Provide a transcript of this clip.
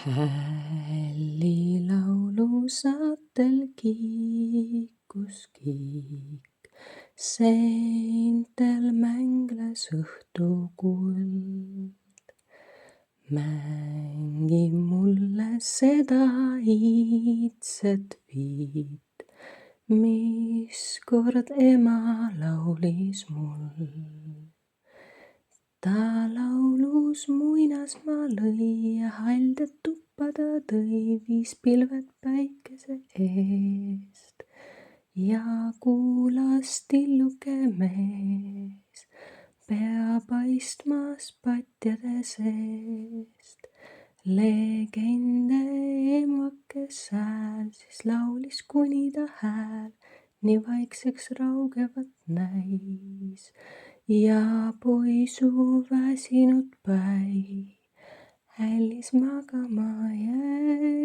Hällilaulu saatel kiikus kiik, seintel mängles õhtukuld. Mängi mulle seda iidset viit, mis kord ema laulis mul. Ta laulus muinasmaa lõi ja haldjad tuppa ta tõi, viis pilved päikese eest ja kuulas tilluke mees, pea paistmas patjade seest. Legende emake sääl siis laulis, kuni ta hääl nii vaikseks raugevat näis ja poisu väsinud päi hällis magama jäi.